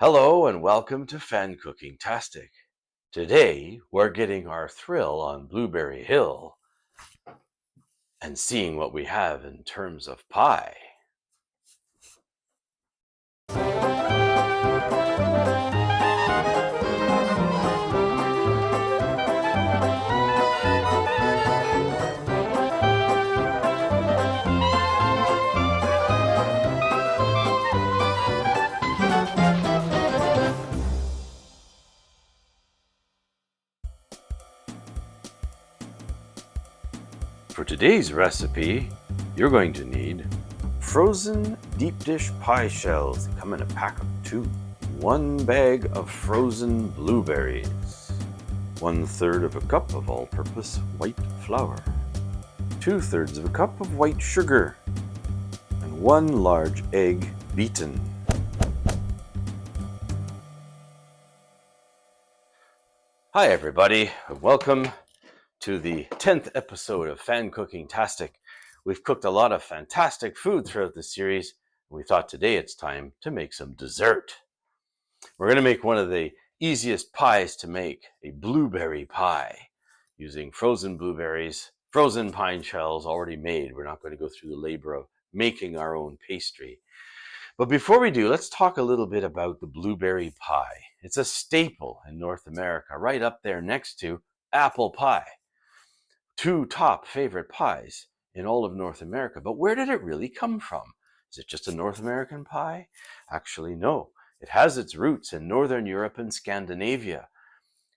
Hello and welcome to FanCookingTastic. Today we're getting our thrill on Blueberry Hill and seeing what we have in terms of pie. For today's recipe, you're going to need frozen deep dish pie shells. They come in a pack of 2. 1 bag of frozen blueberries. 1/3 of a cup of all-purpose white flour. 2/3 of a cup of white sugar. And 1 large egg beaten. Hi everybody, and welcome to the 10th episode of FanCookingTastic. We've cooked a lot of fantastic food throughout the series, and we thought today it's time to make some dessert. We're going to make one of the easiest pies to make, a blueberry pie, using frozen blueberries, frozen pine shells already made. We're not going to go through the labor of making our own pastry. But before we do, let's talk a little bit about the blueberry pie. It's a staple in North America, right up there next to apple pie. 2 top favorite pies in all of North America. But where did it really come from? Is it just a North American pie? Actually, no. It has its roots in Northern Europe and Scandinavia,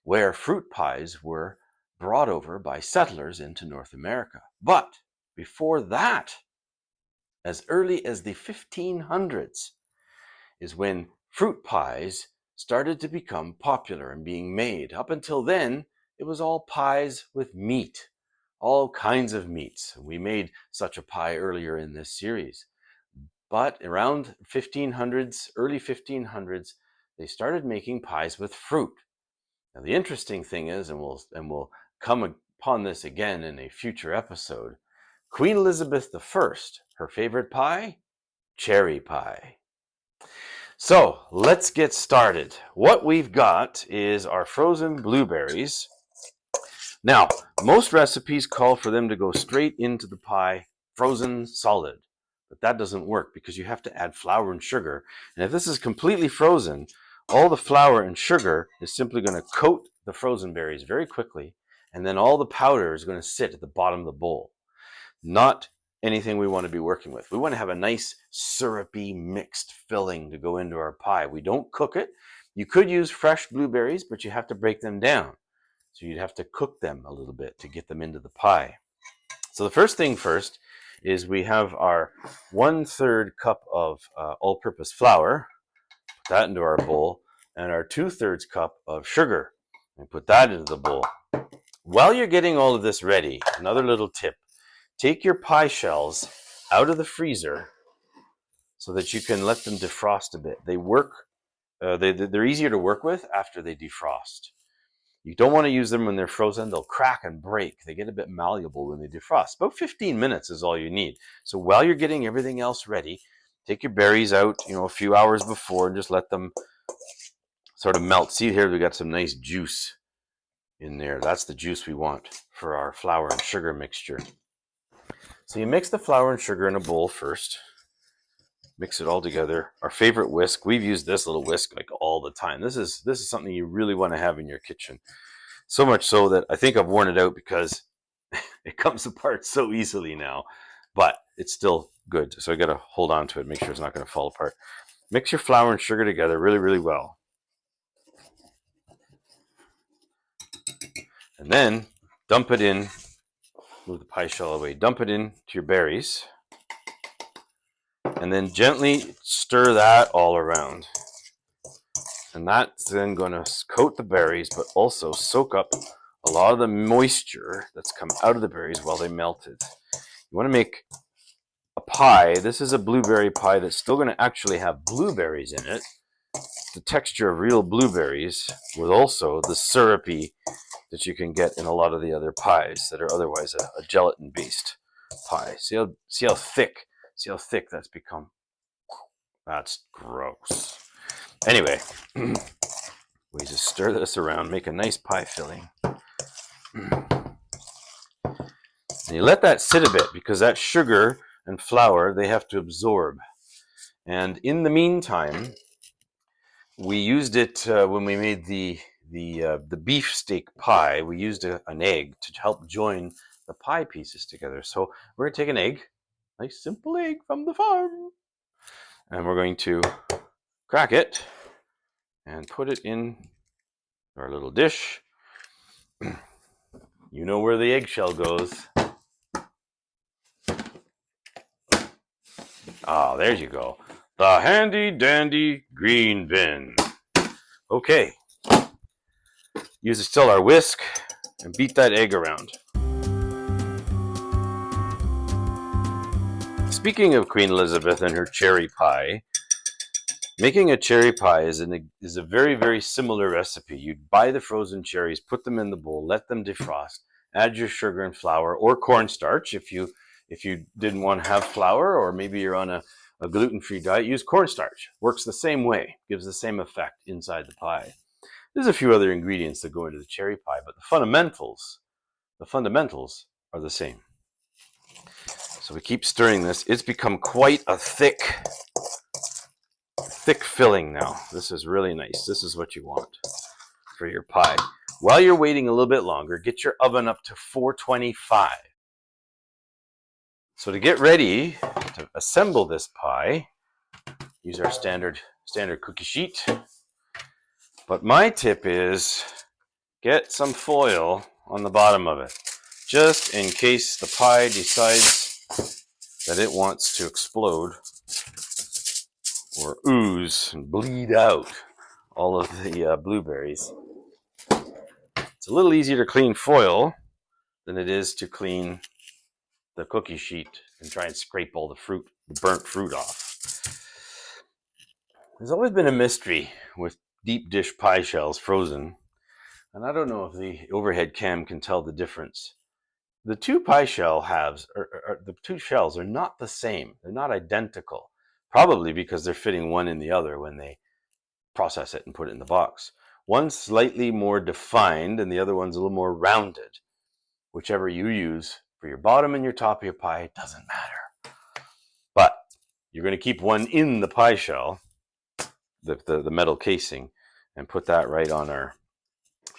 where fruit pies were brought over by settlers into North America. But before that, as early as the 1500s, is when fruit pies started to become popular and being made. Up until then, it was all pies with meat. All kinds of meats. We made such a pie earlier in this series. But around 1500s, early 1500s, they started making pies with fruit. Now the interesting thing is, and we'll come upon this again in a future episode, Queen Elizabeth I, her favorite pie, cherry pie. So let's get started. What we've got is our frozen blueberries. Now, most recipes call for them to go straight into the pie, frozen solid. But that doesn't work because you have to add flour and sugar. And if this is completely frozen, all the flour and sugar is simply going to coat the frozen berries very quickly. And then all the powder is going to sit at the bottom of the bowl. Not anything we want to be working with. We want to have a nice syrupy mixed filling to go into our pie. We don't cook it. You could use fresh blueberries, but you have to break them down. So you'd have to cook them a little bit to get them into the pie. So the first thing first is we have our 1/3 cup of all-purpose flour. Put that into our bowl. And our 2/3 cup of sugar. And put that into the bowl. While you're getting all of this ready, another little tip. Take your pie shells out of the freezer so that you can let them defrost a bit. They work. They're easier to work with after they defrost. You don't want to use them when they're frozen. They'll crack and break. They get a bit malleable when they defrost. About 15 minutes is all you need. So while you're getting everything else ready, take your berries out, a few hours before and just let them sort of melt. See here, we got some nice juice in there. That's the juice we want for our flour and sugar mixture. So you mix the flour and sugar in a bowl first. Mix it all together. Our favorite whisk. We've used this little whisk like all the time. This is something you really want to have in your kitchen. So much so that I think I've worn it out because it comes apart so easily now. But it's still good. So I got to hold on to it, make sure it's not going to fall apart. Mix your flour and sugar together really, really well. And then dump it in. Move the pie shell away. Dump it into your berries. And then gently stir that all around. And that's then going to coat the berries, but also soak up a lot of the moisture that's come out of the berries while they melted. You want to make a pie. This is a blueberry pie that's still going to actually have blueberries in it. The texture of real blueberries with also the syrupy that you can get in a lot of the other pies that are otherwise a gelatin-based pie. See how thick that's become. That's gross. Anyway, we just stir this around, make a nice pie filling. And you let that sit a bit because that sugar and flour, they have to absorb. And in the meantime, we used it when we made the beef steak pie. We used an egg to help join the pie pieces together. So we're going to take an egg, nice simple egg from the farm, and we're going to crack it and put it in our little dish. You know where the eggshell goes. Ah, there you go. The handy dandy green bin. Okay. Use still our whisk and beat that egg around. Speaking of Queen Elizabeth and her cherry pie, making a cherry pie is a very, very similar recipe. You'd buy the frozen cherries, put them in the bowl, let them defrost, add your sugar and flour or cornstarch if you didn't want to have flour, or maybe you're on a gluten-free diet, use cornstarch. Works the same way, gives the same effect inside the pie. There's a few other ingredients that go into the cherry pie, but the fundamentals are the same. So we keep stirring this. It's become quite a thick filling now. This is really nice. This is what you want for your pie. While you're waiting a little bit longer, get your oven up to 425. So to get ready to assemble this pie, use our standard cookie sheet. But my tip is get some foil on the bottom of it, just in case the pie decides that it wants to explode or ooze and bleed out all of the blueberries. It's a little easier to clean foil than it is to clean the cookie sheet and try and scrape all the burnt fruit off. There's always been a mystery with deep dish pie shells frozen, and I don't know if the overhead cam can tell the difference. The two pie shell halves, the two shells are not the same. They're not identical, probably because they're fitting one in the other when they process it and put it in the box. One's slightly more defined and the other one's a little more rounded. Whichever you use for your bottom and your top of your pie, it doesn't matter. But you're going to keep one in the pie shell, the metal casing, and put that right on our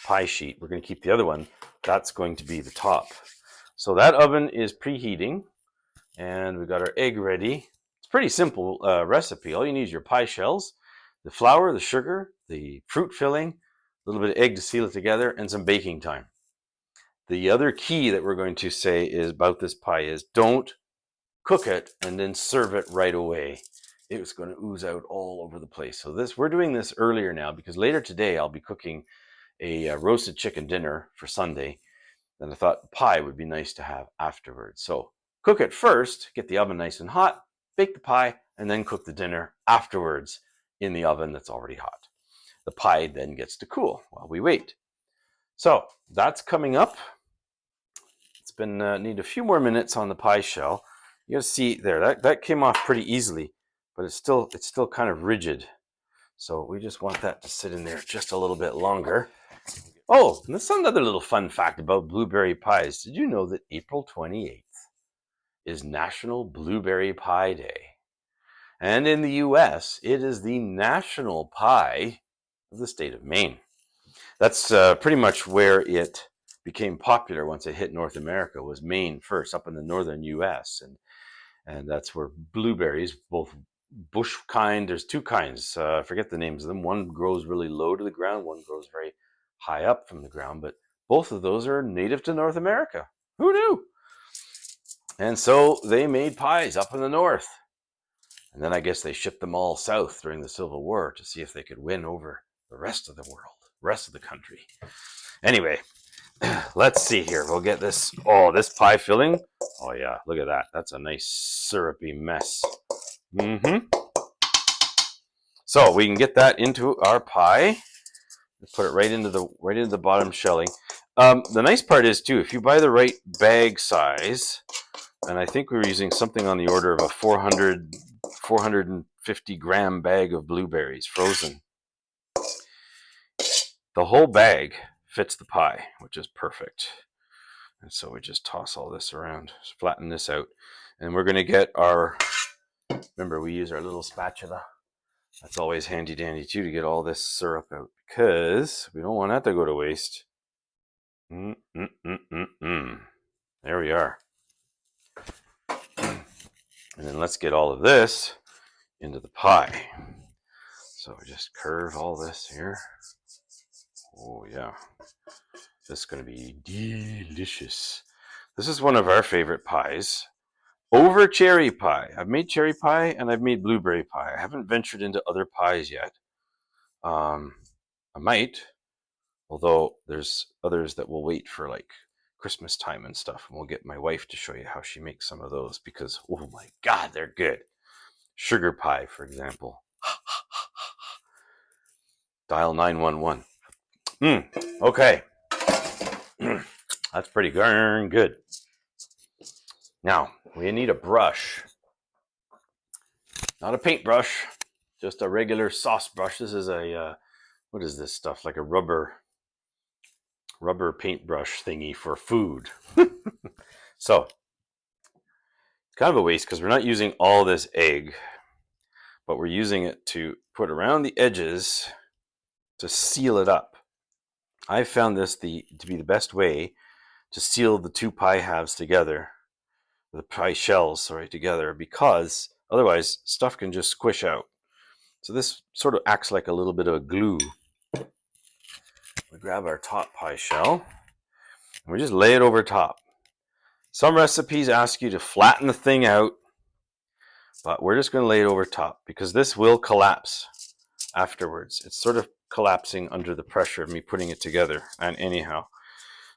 pie sheet. We're going to keep the other one. That's going to be the top. So that oven is preheating, and we've got our egg ready. It's a pretty simple recipe. All you need is your pie shells, the flour, the sugar, the fruit filling, a little bit of egg to seal it together, and some baking time. The other key that we're going to say is about this pie is don't cook it and then serve it right away. It's going to ooze out all over the place. So we're doing this earlier now because later today I'll be cooking a roasted chicken dinner for Sunday. And I thought pie would be nice to have afterwards. So cook it first, get the oven nice and hot, bake the pie, and then cook the dinner afterwards in the oven that's already hot. The pie then gets to cool while we wait. So that's coming up. It's been need a few more minutes on the pie shell. You gotta see there, that came off pretty easily, but it's still kind of rigid. So we just want that to sit in there just a little bit longer. Oh, and there's another little fun fact about blueberry pies. Did you know that April 28th is National Blueberry Pie Day? And in the US, it is the national pie of the state of Maine. That's pretty much where it became popular once it hit North America, was Maine first, up in the northern US. And that's where blueberries, both bush kind, there's two kinds, I forget the names of them. One grows really low to the ground, one grows very high up from the ground, but both of those are native to North America. Who knew? And so they made pies up in the north. And then I guess they shipped them all south during the Civil War to see if they could win over the rest of the world, rest of the country. Anyway, let's see here. We'll get this. Oh, this pie filling. Oh yeah, look at that. That's a nice syrupy mess. So we can get that into our pie. Put it right into the bottom shelling. The nice part is too, if you buy the right bag size, and I think we were using something on the order of a 450 gram bag of blueberries frozen. the whole bag fits the pie, which is perfect. And so we just toss all this around, flatten this out. And we're going to get our, remember we use our little spatula. That's always handy dandy too, to get all this syrup out, because we don't want that to go to waste. There we are. And then let's get all of this into the pie. So we just curve all this here. Oh yeah. This is going to be delicious. This is one of our favorite pies. Over cherry pie. I've made cherry pie and I've made blueberry pie. I haven't ventured into other pies yet. I might, although there's others that will wait for like Christmas time and stuff. And we'll get my wife to show you how she makes some of those, because, oh my God, they're good. Sugar pie, for example. Dial 911. Okay. That's pretty darn good. Now, we need a brush. Not a paintbrush, just a regular sauce brush. This is a, what is this stuff? Like a rubber paintbrush thingy for food. So, it's kind of a waste because we're not using all this egg, but we're using it to put around the edges to seal it up. I found this to be the best way to seal the two pie halves together, the pie shells, together, because otherwise stuff can just squish out. So this sort of acts like a little bit of a glue. We grab our top pie shell and we just lay it over top. Some recipes ask you to flatten the thing out, but we're just going to lay it over top because this will collapse afterwards. It's sort of collapsing under the pressure of me putting it together. And anyhow,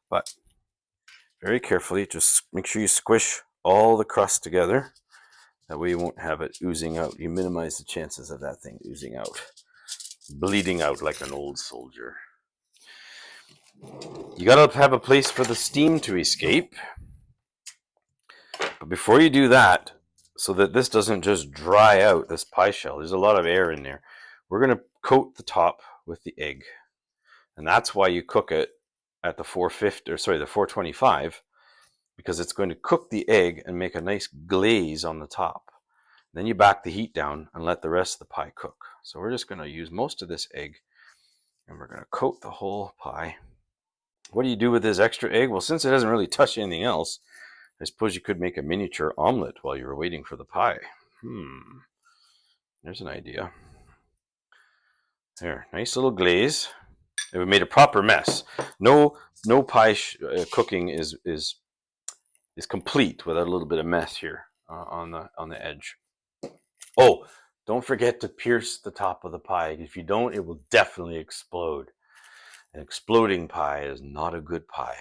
but very carefully, just make sure you squish all the crust together. That way you won't have it oozing out. You minimize the chances of that thing oozing out, bleeding out like an old soldier. You gotta have a place for the steam to escape. But before you do that, so that this doesn't just dry out, this pie shell, there's a lot of air in there, we're gonna coat the top with the egg. And that's why you cook it at the 425, because it's going to cook the egg and make a nice glaze on the top. Then you back the heat down and let the rest of the pie cook. So we're just going to use most of this egg and we're going to coat the whole pie. What do you do with this extra egg? Well, since it doesn't really touch anything else, I suppose you could make a miniature omelet while you were waiting for the pie. There's an idea. There, nice little glaze. And we made a proper mess. No pie cooking is complete without a little bit of mess here on the edge. Oh, don't forget to pierce the top of the pie. If you don't, it will definitely explode. An exploding pie is not a good pie.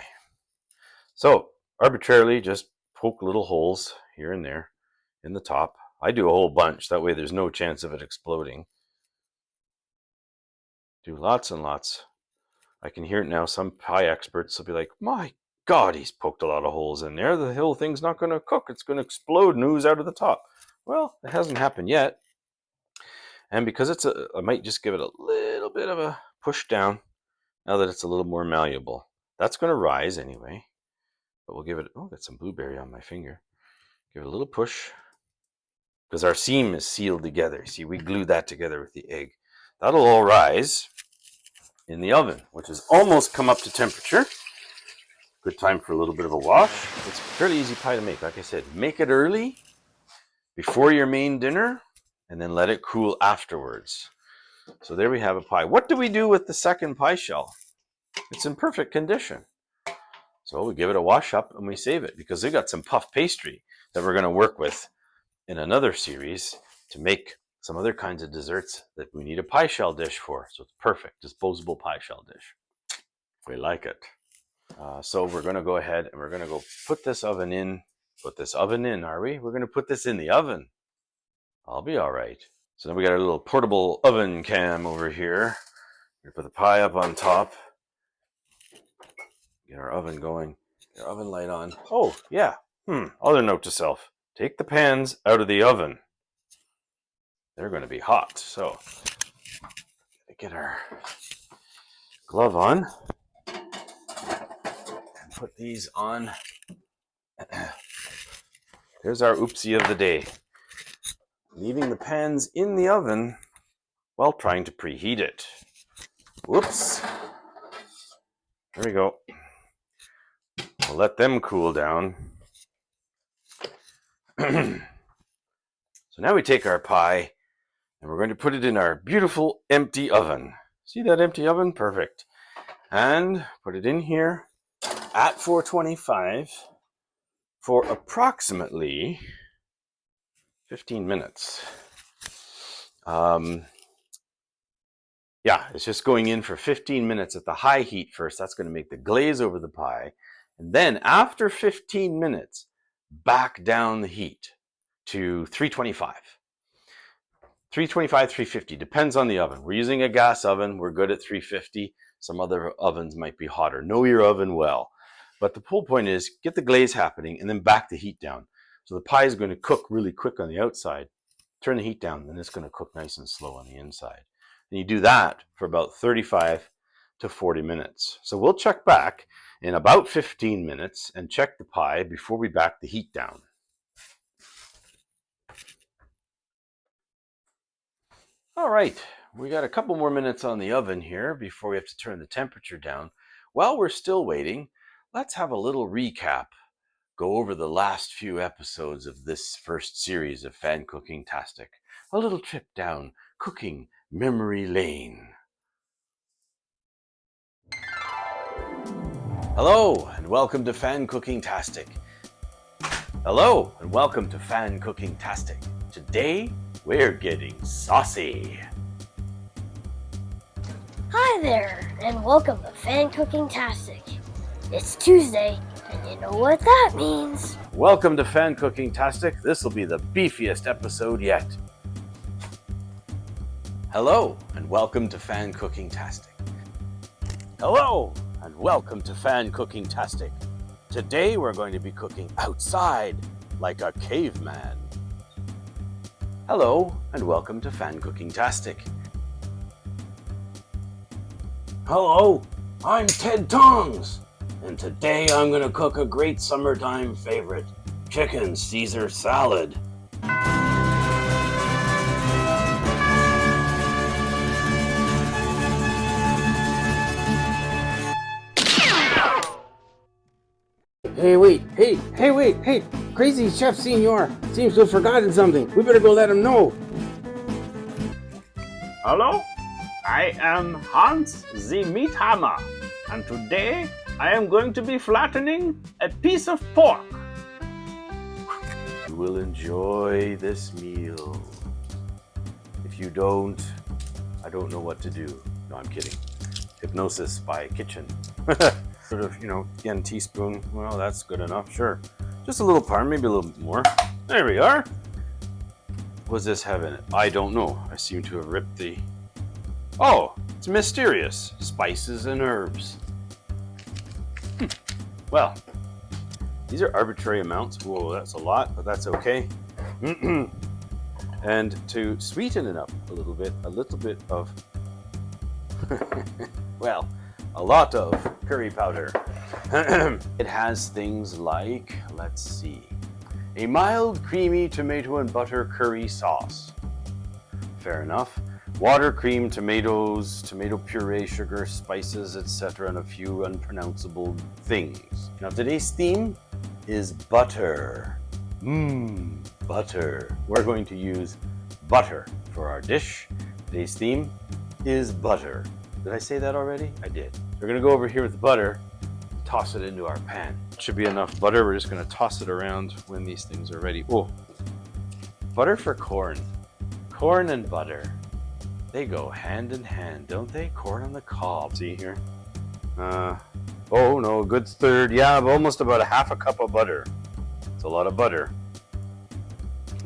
So arbitrarily just poke little holes here and there in the top. I do a whole bunch. That way there's no chance of it exploding. Do lots and lots. I can hear it now. Some pie experts will be like, my God, he's poked a lot of holes in there. The whole thing's not going to cook. It's going to explode and ooze out of the top. Well, it hasn't happened yet. And because I might just give it a little bit of a push down now that it's a little more malleable. That's going to rise anyway. But we'll give it, got some blueberry on my finger. Give it a little push. Because our seam is sealed together. See, we glued that together with the egg. That'll all rise in the oven, which has almost come up to temperature. Good time for a little bit of a wash. It's a fairly easy pie to make. Like I said, make it early before your main dinner and then let it cool afterwards. So there we have a pie. What do we do with the second pie shell? It's in perfect condition. So we give it a wash up and we save it because they got some puff pastry that we're going to work with in another series to make some other kinds of desserts that we need a pie shell dish for. So it's perfect, disposable pie shell dish. We like it. So we're going to go ahead and we're going to go put this oven in. Put this oven in, are we? We're going to put this in the oven. I'll be all right. So then we got a little portable oven cam over here. We put the pie up on top. Get our oven going. Get our oven light on. Oh, yeah. Other note to self. Take the pans out of the oven. They're going to be hot. So get our glove on. And put these on. There's our oopsie of the day. Leaving the pans in the oven while trying to preheat it. Whoops. There we go. We'll let them cool down. So now we take our pie and we're going to put it in our beautiful empty oven. See that empty oven? Perfect. And put it in here at 425 for approximately 15 minutes. Yeah, it's just going in for 15 minutes at the high heat first. That's going to make the glaze over the pie. And then after 15 minutes, back down the heat to 325. 325, 350, depends on the oven. We're using a gas oven. We're good at 350. Some other ovens might be hotter. Know your oven well. But the whole point is get the glaze happening and then back the heat down. So the pie is going to cook really quick on the outside. Turn the heat down, and it's going to cook nice and slow on the inside. And you do that for about 35 to 40 minutes. So we'll check back in about 15 minutes and check the pie before we back the heat down. All right, we got a couple more minutes on the oven here before we have to turn the temperature down. While we're still waiting, let's have a little recap. Go over the last few episodes of this first series of FanCookingTastic. A little trip down cooking memory lane. Hello and welcome to FanCookingTastic. Hello and welcome to FanCookingTastic. Today we're getting saucy. Hi there and welcome to FanCookingTastic. It's Tuesday and you know what that means. Welcome to FanCookingTastic. This will be the beefiest episode yet. Hello and welcome to FanCookingTastic. Hello and welcome to FanCookingTastic. Today we're going to be cooking outside like a caveman. Hello and welcome to FanCookingTastic. Hello, I'm Ted Tongs, and today I'm going to cook a great summertime favorite, chicken Caesar salad. Hey, wait, Crazy Chef Senior seems to have forgotten something. We better go let him know. Hello, I am Hans the Meat Hammer, and today I am going to be flattening a piece of pork. You will enjoy this meal. If you don't, I don't know what to do. No, I'm kidding. Hypnosis by Kitchen. Sort of, again, teaspoon. Well, that's good enough, sure. Just a little parm, maybe a little bit more. There we are. What does this have in it? I don't know. I seem to have ripped the... Oh, it's mysterious. Spices and herbs. Well, these are arbitrary amounts. Whoa, that's a lot, but that's okay. And to sweeten it up a little bit of... well, a lot of curry powder. It has things like, let's see, a mild, creamy tomato and butter curry sauce. Fair enough. Water, cream, tomatoes, tomato puree, sugar, spices, etc., and a few unpronounceable things. Now today's theme is butter. Butter. We're going to use butter for our dish. Today's theme is butter. Did I say that already? I did. We're going to go over here with the butter and toss it into our pan. Should be enough butter. We're just going to toss it around when these things are ready. Oh, butter for corn. Corn and butter. They go hand in hand, don't they? Corn on the cob. See here? Oh no, a good third. Yeah, almost about a half a cup of butter. It's a lot of butter.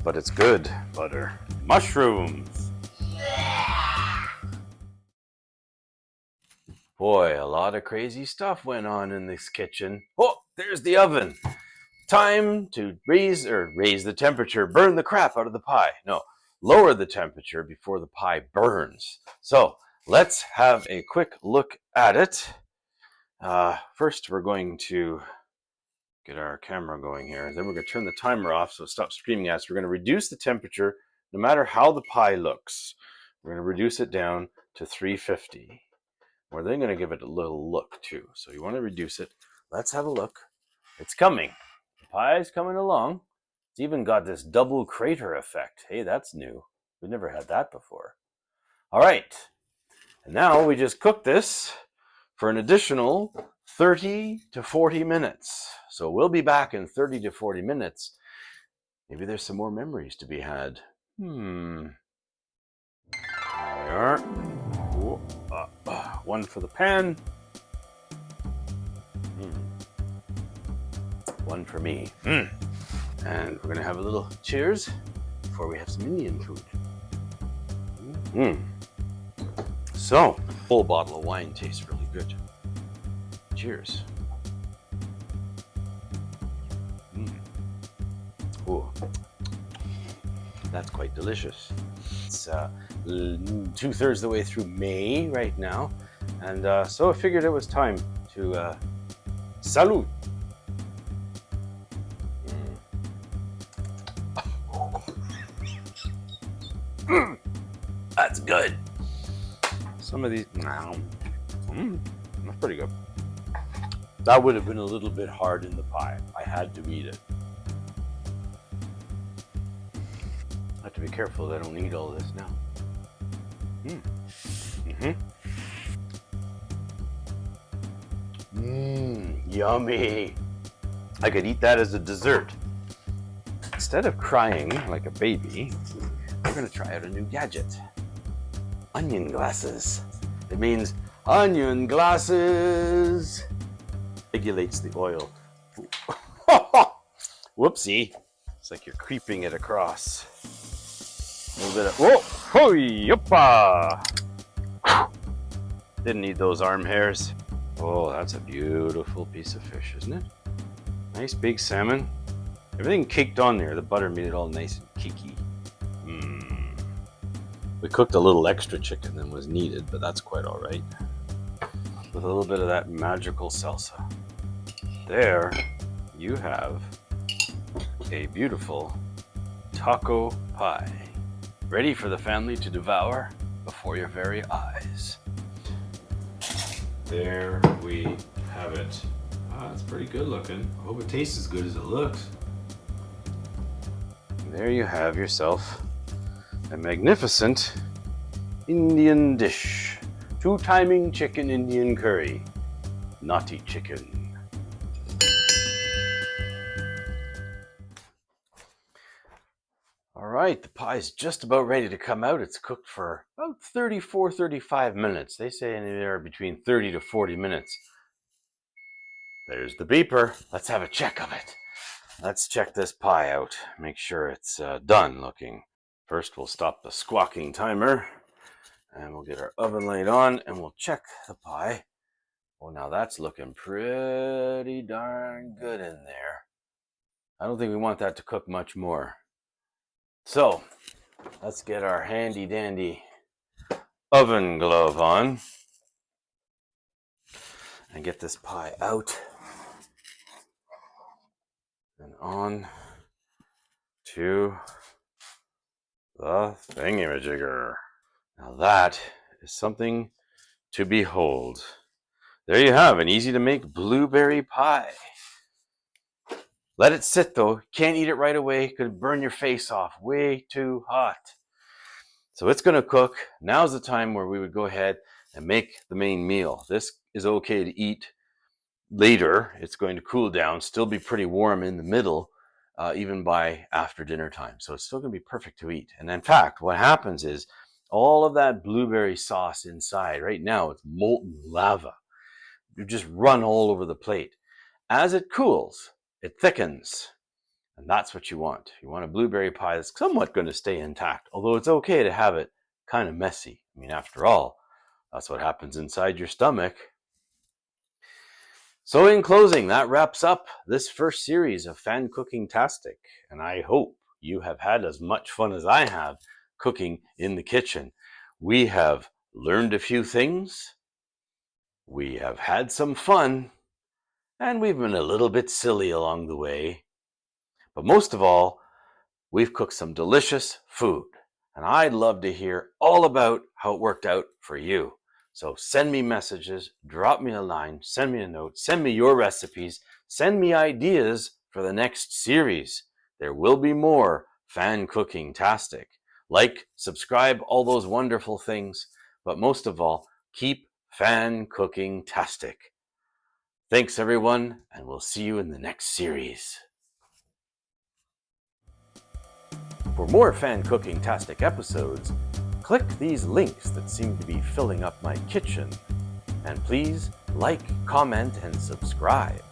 But it's good butter. Mushrooms. Boy, a lot of crazy stuff went on in this kitchen. Oh, there's the oven. Time to raise the temperature, burn the crap out of the pie. No, lower the temperature before the pie burns. So let's have a quick look at it. First, we're going to get our camera going here. Then we're going to turn the timer off so it stops screaming at us. We're going to reduce the temperature no matter how the pie looks. We're going to reduce it down to 350. We're then going to give it a little look too. So you want to reduce it. Let's have a look. It's coming. The pie's coming along. It's even got this double crater effect. Hey, that's new. We've never had that before. All right. And now we just cook this for an additional 30 to 40 minutes. So we'll be back in 30 to 40 minutes. Maybe there's some more memories to be had. There we are. One for the pan. One for me. And we're going to have a little cheers before we have some Indian food. So, a full bottle of wine tastes really good. Cheers. Ooh, that's quite delicious. It's 2/3 the way through May right now, and so I figured it was time to salute. That's good. Some of these, that's pretty good. That would have been a little bit hard in the pie. I had to eat it. I have to be careful that I don't eat all this now. Yummy. I could eat that as a dessert. Instead of crying like a baby, we're going to try out a new gadget. Onion glasses. It means onion glasses. Regulates the oil. Whoopsie. It's like you're creeping it across. A little bit of, whoa, yuppa. Didn't need those arm hairs. Oh, that's a beautiful piece of fish, isn't it? Nice big salmon. Everything caked on there. The butter made it all nice and cakey. We cooked a little extra chicken than was needed, but that's quite all right. With a little bit of that magical salsa. There you have a beautiful taco pie, ready for the family to devour before your very eyes. There we have it. Wow, it's pretty good looking. I hope it tastes as good as it looks. There you have yourself a magnificent Indian dish. 2-timing chicken Indian curry. Naughty chicken. All right, the pie's just about ready to come out. It's cooked for about 35 minutes. They say anywhere between 30 to 40 minutes. There's the beeper. Let's have a check of it. Let's check this pie out. Make sure it's done looking. First, we'll stop the squawking timer and we'll get our oven light on and we'll check the pie. Oh, now that's looking pretty darn good in there. I don't think we want that to cook much more. So, let's get our handy dandy oven glove on and get this pie out and on to the thingamajigger. Now that is something to behold. There you have an easy to make blueberry pie. Let it sit though. Can't eat it right away. Could burn your face off. Way too hot. So it's going to cook. Now's the time where we would go ahead and make the main meal. This is okay to eat later. It's going to cool down, still be pretty warm in the middle, even by after dinner time. So it's still going to be perfect to eat. And in fact, what happens is all of that blueberry sauce inside, right now, it's molten lava. You just run all over the plate. As it cools, it thickens. And that's what you want. You want a blueberry pie that's somewhat going to stay intact, although it's okay to have it kind of messy. I mean, after all, that's what happens inside your stomach. So in closing, that wraps up this first series of FanCookingTastic, and I hope you have had as much fun as I have cooking in the kitchen. We have learned a few things. We have had some fun, and we've been a little bit silly along the way. But most of all, we've cooked some delicious food, and I'd love to hear all about how it worked out for you. So send me messages, drop me a line, send me a note, send me your recipes, send me ideas for the next series. There will be more Fan Cooking Tastic. Like, subscribe, all those wonderful things, but most of all, keep Fan Cooking Tastic. Thanks everyone, and we'll see you in the next series. For more Fan Cooking Tastic episodes, click these links that seem to be filling up my kitchen. And please like, comment, and subscribe.